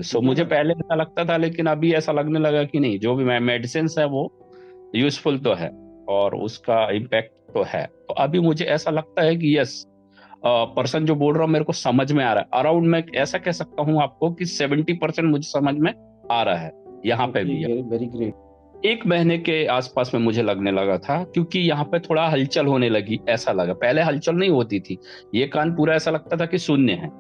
सो ठीक है मुझे ना। पहले ऐसा लगता था, लेकिन अभी ऐसा लगने लगा कि नहीं, जो भी मेडिसिन है वो यूजफुल तो है और उसका इम्पैक्ट तो है। तो अभी मुझे ऐसा लगता है कि यस, पर्सन जो बोल रहा हूँ मेरे को समझ में आ रहा है। अराउंड मैं ऐसा कह सकता हूँ आपको कि 70% मुझे समझ में आ रहा है यहाँ पे ओके, भी। Very very great. एक महीने के आसपास में मुझे लगने लगा था, क्योंकि यहाँ पे थोड़ा हलचल होने लगी, ऐसा लगा। पहले हलचल नहीं होती थी, ये कान पूरा ऐसा लगता था कि शून्य है,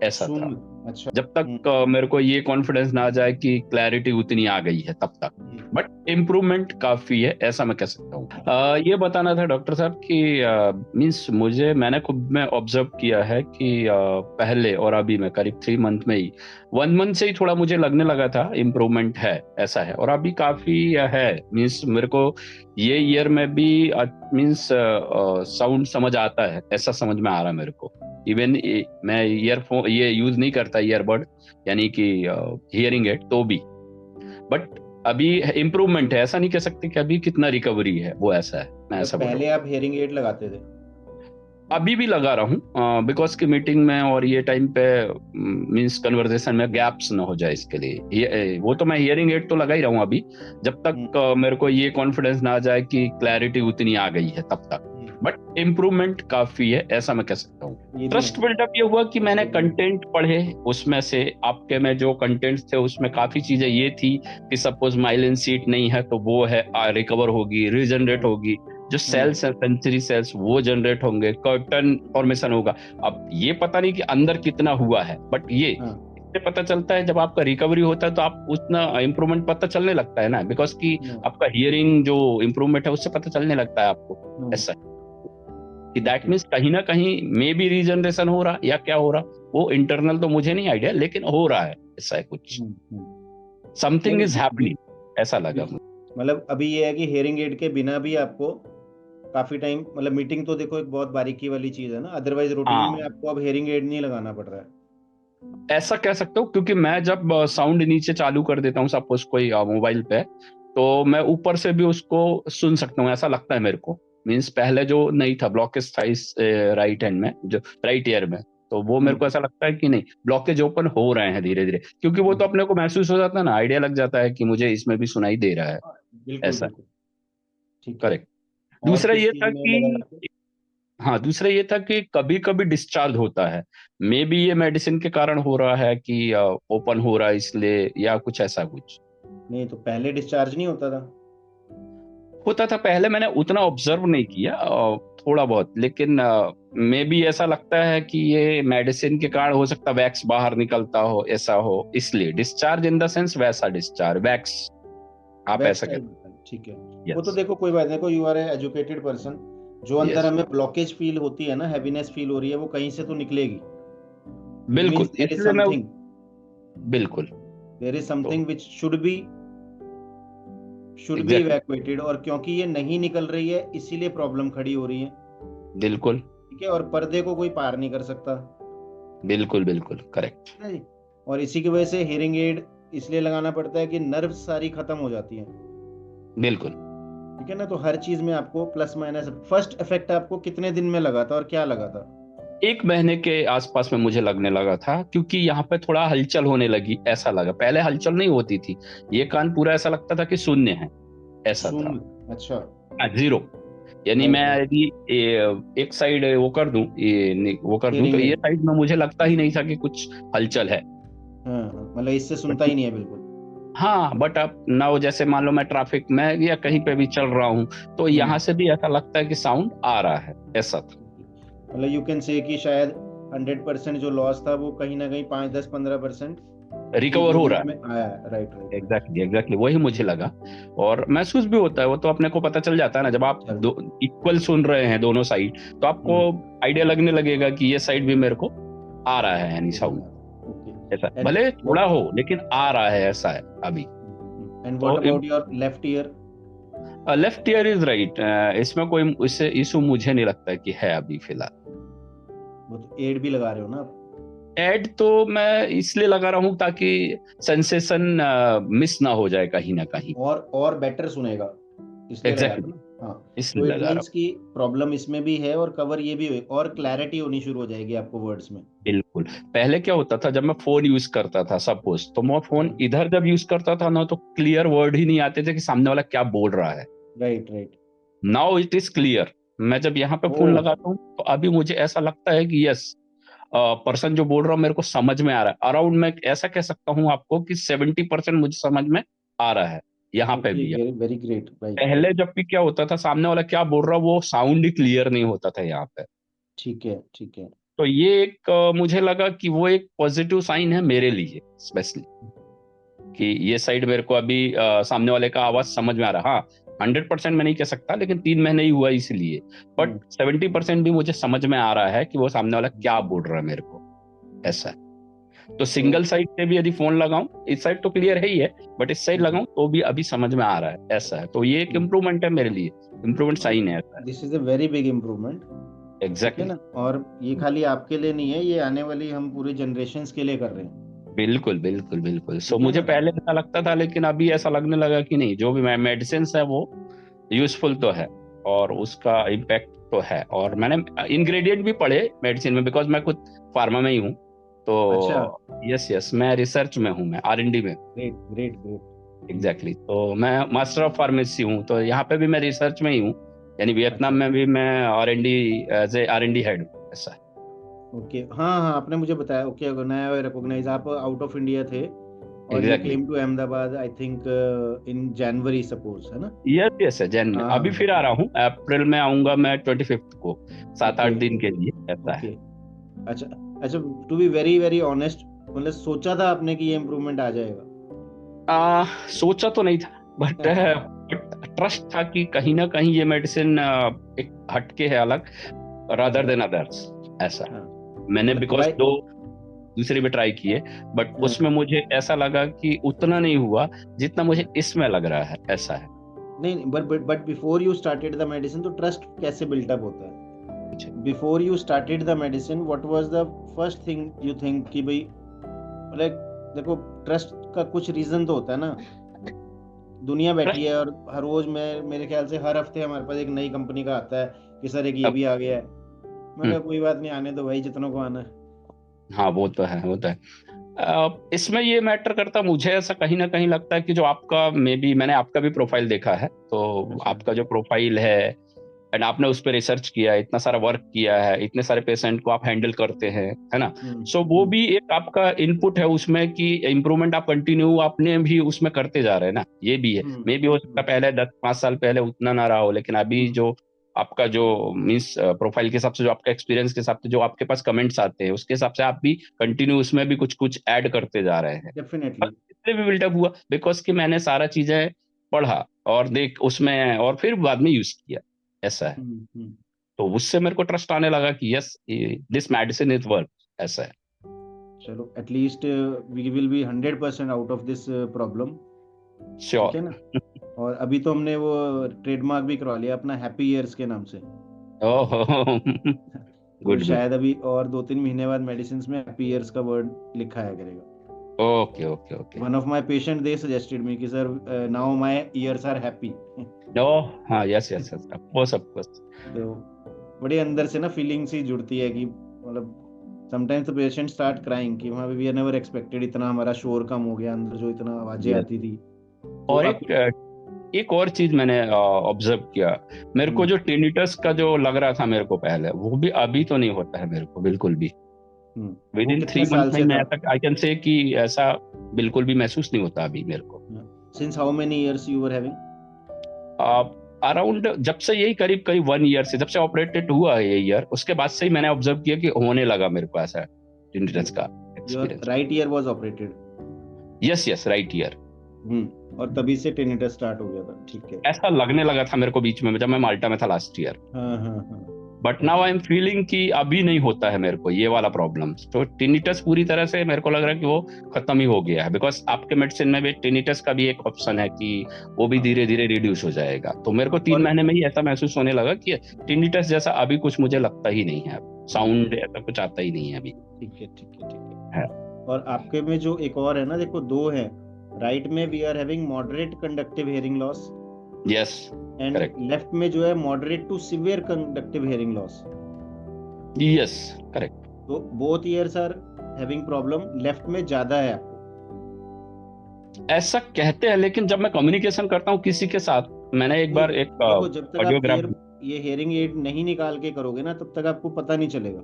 ऐसा था। शून्य। अच्छा। जब तक मेरे को ये कॉन्फिडेंस ना आ जाए कि क्लैरिटी उतनी आ गई है, तब तक। बट इम्प्रूवमेंट काफी है, ऐसा मैं कह सकता हूँ। ये बताना था डॉक्टर साहब कि मीन्स मैंने खुद में ऑब्जर्व किया है कि पहले और अभी में करीब 3 मंथ में ही, 1 मंथ से ही थोड़ा मुझे लगने लगा था इम्प्रूवमेंट है, ऐसा है। और अभी काफी है। मीन्स मेरे को ये ईयर में भी मीन्स साउंड समझ आता है, ऐसा समझ में आ रहा है मेरे को। इवन मैं ईयरफोन ये यूज नहीं करता, ईयरबड यानी कि हियरिंग एड, तो भी। बट अभी इम्प्रूवमेंट है, ऐसा नहीं कह सकते कि अभी कितना रिकवरी है, वो ऐसा है, मैं मतलब ऐसा बोल रहा पहले हूँ। आप हेयरिंग एड लगाते थे? अभी भी लगा रहा हूँ, बिकॉज की मीटिंग में और ये टाइम पे मींस कन्वर्सेशन में गैप्स ना हो जाए, इसके लिए वो तो मैं हियरिंग एड तो लगा ही रहा हूँ अभी, जब तक मेरे को ये कॉन्फिडेंस ना आ जाए कि क्लैरिटी उतनी आ गई है, तब तक। बट इम्प्रूवमेंट काफी है, ऐसा मैं कह सकता हूँ। ये भी है। ट्रस्ट बिल्डअप ये हुआ कि मैंने कंटेंट पढ़े, उसमें से आपके में जो कंटेंट्स थे उसमें काफी चीजें ये थी कि सपोज माइलिन सीट नहीं है तो वो है, रिकवर होगी, रीजनरेट हम्म। होगी। जो हम्म। सेल्स है, सेंसरी सेल्स, वो जनरेट होंगे, कर्टन फॉर्मेशन होगा। अब ये पता नहीं कि अंदर कितना हुआ है, बट ये हाँ। इससे पता चलता है जब आपका रिकवरी होता है, तो आप उतना इम्प्रूवमेंट पता चलने लगता है ना, बिकॉज कि हम्म। आपका हियरिंग जो इम्प्रूवमेंट है उससे पता चलने लगता है आपको, हम्म। ऐसा। कि दैट ओके। मीन्स कहीं ना कहीं मे बी रीजनरेशन हो रहा या क्या हो रहा, वो इंटरनल तो मुझे नहीं आइडिया, लेकिन हो रहा है, ऐसा है कुछ। नहीं समथिंग नहीं, इज हैपनिंग, ऐसा लगा मुझे। मतलब अभी ये है कि हेयरिंग एड के बिना भी आपको काफी टाइम, मतलब मीटिंग तो देखो एक बहुत बारीकी वाली चीज है ना, अदरवाइज रूटीन में हाँ, आपको अब हेयरिंग एड नहीं लगाना पड़ रहा है। ऐसा कह सकते हो, क्योंकि मैं जब साउंड नीचे चालू कर देता हूँ सपोज कोई मोबाइल पे, तो मैं ऊपर से भी उसको सुन सकता हूँ, ऐसा लगता है मेरे को। मीन्स पहले जो नहीं था, ब्लॉकेज था इस राइट हैंड में, जो राइट ईयर में, तो वो मेरे को हम्म। ऐसा लगता है कि नहीं, ब्लॉकेज ओपन हो रहे हैं धीरे धीरे, क्योंकि वो तो हम्म। अपने को महसूस हो जाता है ना, आइडिया लग जाता है कि मुझे इसमें भी सुनाई दे रहा है, हाँ, बिल्कुल ऐसा। बिल्कुल। ठीक है। करेक्ट। और दूसरा किस ये चीज था में लगाया कि आपको? हाँ, दूसरा ये था कि कभी कभी डिस्चार्ज होता है। मे बी ये मेडिसिन के कारण हो रहा है कि ओपन हो रहा है इसलिए, या कुछ ऐसा कुछ नहीं तो पहले डिस्चार्ज नहीं होता था? होता था पहले। मैंने उतना ऑब्जर्व नहीं किया, थोड़ा बहुत, लेकिन मे बी ऐसा लगता है कि ये मेडिसिन के कारण हो सकता है, वैक्स बाहर निकलता हो, ऐसा हो, इसलिए डिस्चार्ज इन द सेंस वैसा डिस्चार्ज, वैक्स, आप वैक्स ऐसा टाइप कहते होता है, ठीक है। वो तो यस। देखो कोई बात नहीं, को यू आर एजुकेटेड पर्सन, जो अंदर यस, हमें ब्लॉकेज फील होती है ना, हैवीनेस फील हो रही है, वो कहीं से तो निकलेगी। इट मींस बिल्कुल, देयर इज इसलिए मैं, समथिंग, बिल्कुल। देयर इज तो something which should be exactly, evacuated, और क्योंकि ये नहीं निकल रही है इसीलिए प्रॉब्लम खड़ी हो रही है। बिल्कुल, ठीक है, और पर्दे को कोई पार नहीं कर सकता। बिल्कुल, बिल्कुल करेक्ट, ठीक है जी। और इसी की वजह से हेयरिंग एड इसलिए लगाना पड़ता है कि नर्व सारी खत्म हो जाती हैं। बिल्कुल। ठीक है ना, तो हर चीज में आपको प्लस माइनस। फर्स्ट इफेक्ट आपको कितने दिन में लगा था और क्या लगा था? 1 महीने के आसपास में मुझे लगने लगा था, क्योंकि यहाँ पे थोड़ा हलचल होने लगी, ऐसा लगा। पहले हलचल नहीं होती थी, ये कान पूरा ऐसा लगता था कि शून्य है, ऐसा था। शून्य। अच्छा। जीरो। यानी मैं राइट राइट। यदि एक साइड वो कर दूं, वो कर दूं, तो हेयरिंग ये एड। साइड में मुझे लगता ही नहीं था कि कुछ हलचल है। हाँ हाँ, मतलब इससे सुनता बट ही नहीं है बिल्कुल। हाँ, बट अब ना, वो जैसे मान लो मैं ट्रैफिक में या कहीं पे भी चल रहा हूँ, तो यहाँ हम्म। से भी ऐसा लगता है कि साउंड आ रहा है, ऐसा था। मतलब यू कैन से कि शायद 100% जो लॉस था वो कहीं ना कहीं 5 10 15% रिकवर हो रहा इम्प्रूवमेंट है, में आया है। Right right right. Exactly, exactly वही मुझे लगा। और महसूस भी होता है, वो तो अपने को पता चल जाता है ना, जब आप चल। दो इक्वल सुन रहे हैं दोनों साइड, तो आपको हम्म। आइडिया लगने लगेगा कि ये साइड भी मेरे को आ रहा है, यानी हेयरिंग साउंड, आ रहा। ओके। ऐसा, एंड भले थोड़ा व्हाट हो लेकिन आ रहा है, ऐसा है अभी। एंड तो what about your left ear? Left ear is right, इसमें कोई इससे इशू मुझे नहीं लगता है कि है अभी फिलहाल। वो तो एड भी लगा रहे हो ना आप? एड तो मैं इसलिए लगा रहा हूँ ताकि सेंसेशन मिस ना हो जाए कहीं ना कहीं। और बेटर सुनेगा, इसलिए लगाया एग्जैक्टली, था ना? हाँ, इसलिए तो इट लगा रहा मीन्स हूँ। कि प्रॉब्लम इसमें भी है और कवर ये भी हुई और क्लैरिटी होनी शुरू हो जाएगी आपको वर्ड्स में। बिल्कुल। पहले क्या होता था, जब मैं फोन यूज करता था सपोज, तो मैं फोन हाँ, इधर जब यूज करता था ना, तो क्लियर वर्ड ही नहीं आते थे कि सामने वाला क्या बोल रहा है। Right right. Now it is clear. मैं जब यहाँ पे ओ, फोन लगाता हूँ तो अभी मुझे ऐसा लगता है कि यस, पर्सन जो बोल रहा हूँ मेरे को समझ में आ रहा है। अराउंड मैं ऐसा कह सकता हूँ आपको कि 70% मुझे समझ में आ रहा है यहाँ पे ओके, भी। वेरी ग्रेट, राइट पहले राइट। जब भी क्या होता था, सामने वाला क्या बोल रहा, वो साउंड ही क्लियर नहीं होता था यहाँ पे। ठीक है ठीक है। तो ये एक मुझे लगा कि वो एक पॉजिटिव साइन है मेरे लिए स्पेशली, कि ये साइड मेरे को अभी सामने वाले का आवाज समझ में आ रहा। हाँ, 100% मैं नहीं कह सकता, लेकिन 3 महीने ही हुआ इसलिए। बट हम्म, 70% भी मुझे समझ में आ रहा है कि वो सामने वाला क्या बोल रहा है मेरे को, ऐसा है। तो तो सिंगल साइड से भी यदि फोन लगाऊं, इस साइड तो क्लियर है ही है, बट इस साइड लगाऊं तो भी अभी समझ में आ रहा है, ऐसा है। तो ये एक इम्प्रूवमेंट है मेरे लिए, इम्प्रूवमेंट साइन है, ऐसा this is a very big improvement. है। ठीक है एग्जैक्टली। ना, और ये खाली आपके लिए नहीं है, ये आने वाली हम पूरे जनरेशन्स के लिए कर रहे हैं। बिल्कुल बिल्कुल बिल्कुल। सो ठीक है मुझे ना। पहले ऐसा लगता था, लेकिन अभी ऐसा लगने लगा कि नहीं, जो भी मेडिसिन है वो यूजफुल तो है, और उसका इम्पैक्ट तो है। और मैंने इंग्रेडिएंट भी पढ़े मेडिसिन में, बिकॉज मैं खुद फार्मा में ही हूँ। अच्छा, तो यस यस, मैं रिसर्च में हूँ, मैं R&D में। Great great great. एग्जैक्टली तो मैं मास्टर ऑफ फार्मेसी हूँ, तो यहाँ पे भी मैं रिसर्च में ही हूँ। यानी वियतनाम अच्छा, में भी मैं R&D, as a R&D head हूँ, ऐसा है। ओके, हाँ हाँ, आपने मुझे बताया। ओके, नया रिकॉग्नाइज, आप आउट ऑफ इंडिया थे और you exactly. Came to Ahmedabad, I think in January suppose, है ना। यस यस है, जैन में हाँ अभी हाँ, फिर आ रहा हूँ, अप्रैल में आऊंगा मैं 25 को, सात ओके आठ दिन के लिए, ऐसा है। ओके। अच्छा अच्छा, to be very very honest, मतलब सोचा था आपने कि ये इम्प्रूवमेंट आ जाएगा? सोचा तो नहीं था, बट ट्रस्ट था कि कहीं ना कहीं ये मेडिसिन एक हटके है, अलग, रादर अच्छा, देन अदर्स, ऐसा। हाँ, मैंने मतलब बिकॉज वाई, दो दूसरे भी ट्राई किए, बट हाँ, उसमें मुझे ऐसा लगा कि उतना नहीं हुआ जितना मुझे हाँ। इसमें लग रहा है, ऐसा है। नहीं, but before you started the medicine तो ट्रस्ट कैसे बिल्टअप होता मुझे है? Before you started the medicine what was the first thing you think कि भाई, लाइक, देखो, ट्रस्ट का कुछ रीजन तो होता है ना। दुनिया बैठी ट्रस्ट। है और हर रोज, मैं मेरे ख्याल से हर हफ्ते हमारे पास एक नई कंपनी का आता है कि सर एक ये अब भी आ गया है। मैं कहा कोई बात नहीं, आने दो भाई, जितनों को आना है। हाँ, वो तो है, वो तो है। इसमें ये मैटर करता, मुझे ऐसा कहीं ना कहीं लगता है कि जो आपका, मे बी मैंने आपका भी प्रोफाइल देखा है, तो अच्छा, आपका जो प्रोफाइल है, एंड आपने उस पर रिसर्च किया है, इतना सारा वर्क किया है, इतने सारे पेशेंट को आप हैंडल करते हैं, है ना। सो वो हम्म, भी एक आपका इनपुट है उसमें, कि इम्प्रूवमेंट आप कंटिन्यू अपने भी उसमें करते जा रहे हैं ना, ये भी है। हम्म, मे भी हो सकता है पहले 10-5 साल पहले उतना ना रहा हो, लेकिन अभी हम्म, जो आपका जो मीन्स प्रोफाइल के हिसाब से, जो आपका एक्सपीरियंस के हिसाब से, जो आपके पास कमेंट्स आते हैं, उसके हिसाब से आप भी कंटिन्यू उसमें भी कुछ कुछ ऐड करते जा रहे हैं। बस डेफिनेटली। इसलिए भी बिल्डअप हुआ, बिकॉज कि मैंने सारा चीजें पढ़ा और देख उसमें, और फिर बाद में यूज किया, ऐसा है। हम्म। तो उससे मेरे को ट्रस्ट आने लगा कि yes, this medicine is work, ऐसा है। चलो, at least we will be 100% out of this problem. ठीक श्योर। है ना। और अभी तो हमने वो ट्रेडमार्क भी करवा लिया अपना, हैप्पी ईयर्स के नाम से। ओहो। तो गुड गुड। शायद अभी और 2-3 महीने बाद मेडिसिन में हैप्पी ईयर्स का वर्ड लिखा आया करेगा। Okay okay okay. One of my patient they suggested me कि sir, now my ears are happy. ओ, हाँ, यस यस यस, वो सब कुछ। तो बड़ी अंदर से ना फीलिंग सी जुड़ती है कि, मतलब, sometimes the patient start crying कि वहाँ पे वी आर नेवर एक्सपेक्टेड, इतना हमारा शोर कम हो गया अंदर, जो इतना आवाजें यस। आती थी। तो और काफी। एक और चीज मैंने ऑब्जर्व किया, मेरे को हम्म, जो टिनिटस का जो लग रहा था मेरे को पहले, वो भी अभी तो नहीं होता है मेरे को, बिल्कुल भी। विद वो इन कितने 3 मंथ साल में से मैं था? ऐसा आई कैन से कि ऐसा बिल्कुल भी महसूस नहीं होता अभी मेरे को। Since how many years you were having? Around जब से यही करीब करीब 1 ईयर से, जब से ऑपरेटेड हुआ है ये ईयर, उसके बाद से ही मैंने ऑब्जर्व किया कि होने लगा मेरे को ऐसा टिनिटस का your experience. Right year was operated? Yes yes, right year. और तभी से टिनिटस स्टार्ट हो गया था, ठीक है। ऐसा लगने लगा था मेरे को बीच में, जब मैं माल्टा में था लास्ट ईयर। हाँ हाँ हाँ। But now I am feeling कि अभी नहीं होता है मेरे को ये वाला प्रॉब्लम। तो टिनिटस पूरी तरह से मेरे को लग रहा है कि वो खत्म ही हो गया है, बिकॉज आपके मेडिसिन में भी टिनिटस का भी एक ऑप्शन है कि वो भी हाँ, धीरे धीरे रिड्यूस हो जाएगा। तो मेरे को तीन और महीने में ही ऐसा महसूस होने लगा कि टिनिटस जैसा अभी कुछ मुझे लगता ही नहीं है, साउंड ऐसा कुछ आता ही नहीं है अभी। ठीक है ठीक है ठीक है। है। और आपके में जो एक और है ना, देखो, दो है। राइट में we are having moderate conductive hearing loss, yes, and correct, left में जो है moderate to severe conductive hearing loss. Yes, correct. तो both ears are having problem, left में ज्यादा है आपको। ऐसा कहते हैं, लेकिन जब मैं कम्युनिकेशन करता हूँ किसी के साथ, मैंने एक नहीं, बार एक देखो जब तक आप ऑडियोग्राफ ये हियरिंग एड नहीं निकाल के करोगे ना, तब तक आपको पता नहीं चलेगा।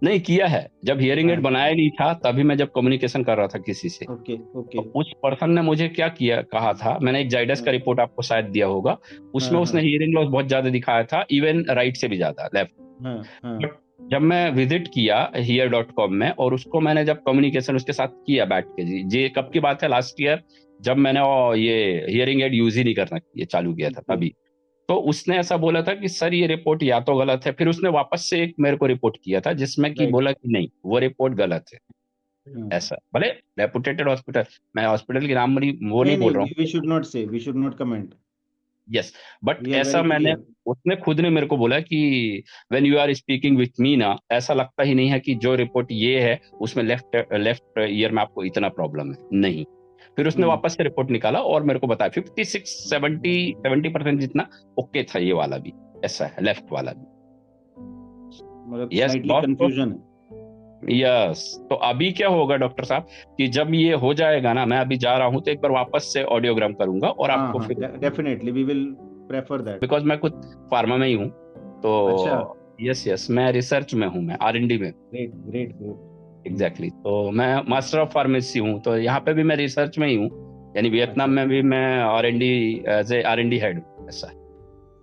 नहीं किया है। जब हियरिंग एड हाँ, बनाया नहीं था तभी मैं जब कम्युनिकेशन कर रहा था किसी से, ओके तो ओके। उस पर्सन ने मुझे क्या किया कहा था, मैंने एक जाइडस का हाँ रिपोर्ट आपको शायद दिया होगा, उसमें हाँ उसने हाँ हियरिंग लॉस बहुत ज्यादा दिखाया था, इवन राइट से भी ज्यादा, लेफ्ट। हाँ हाँ बट जब मैं विजिट किया हियर.com में और उसको मैंने जब कम्युनिकेशन उसके साथ किया बैठ के, जी जी कब की बात है, लास्ट ईयर, जब मैंने ये हियरिंग एड यूज ही नहीं करना ये चालू किया था ओके, तभी, तो उसने ऐसा बोला था कि सर ये रिपोर्ट या तो गलत है, फिर उसने वापस से एक मेरे को रिपोर्ट किया था जिसमें कि राइट। बोला कि नहीं वो रिपोर्ट गलत है। हाँ, ऐसा भले रेपुटेटेड हॉस्पिटल, मैं हॉस्पिटल के नाम वो नहीं नहीं बोल नहीं, रहा हूँ, we should not say, we should not comment, yes, but we are ऐसा वेरी मैंने, क्लियर। उसने खुद ने मेरे को बोला कि when you are speaking with me ना, ऐसा लगता ही नहीं है कि जो रिपोर्ट ये है उसमें लेफ्ट लेफ्ट ईयर में आपको इतना प्रॉब्लम है, नहीं। फिर उसने वापस से रिपोर्ट निकाला और मेरे को बताया 56-70% जितना ओके था ये वाला भी, ऐसा है लेफ्ट वाला भी। मतलब यस स्लाइटली बॉस, तो कंफ्यूजन है। यस, तो अभी क्या होगा डॉक्टर साहब कि जब ये हो जाएगा ना, मैं अभी जा रहा हूँ तो एक बार वापस से ऑडियोग्राम करूंगा और हाँ आपको हाँ, फिर, definitely we will prefer that. Because मैं खुद फार्मा में ही हूँ, तो अच्छा, यस यस, मैं रिसर्च में हूँ, मैं R&D में, ग्रेट ग्रेट ग्रेट। एग्जैक्टली तो मैं मास्टर ऑफ फार्मेसी हूँ, तो यहाँ पे भी मैं रिसर्च में ही हूँ, यानी वियतनाम अच्छा, में भी मैं R&D as a R&D head हूँ, ऐसा है।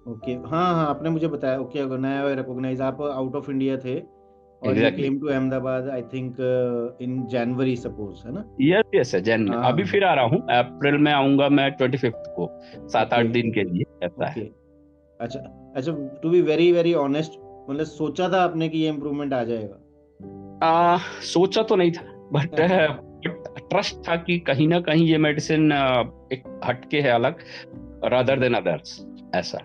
ओके, हाँ हाँ, आपने मुझे बताया। ओके, अगर नया रिकॉग्नाइज, आप आउट ऑफ इंडिया थे और you exactly, came to Ahmedabad, I think in January suppose, है ना? यस यस है जैन, हाँ अभी हाँ, फिर आ रहा हूँ, अप्रैल में आऊंगा मैं 25 को, 7-8 ओके दिन के लिए, ऐसा है। ओके। अच्छा अच्छा, to be very very honest, मतलब सोचा था आपने कि ये इम्प्रूवमेंट आ जाएगा? सोचा तो नहीं था, बट ट्रस्ट था कि कहीं ना कहीं ये मेडिसिन एक हटके है अलग, रादर देन अदर्स, ऐसा।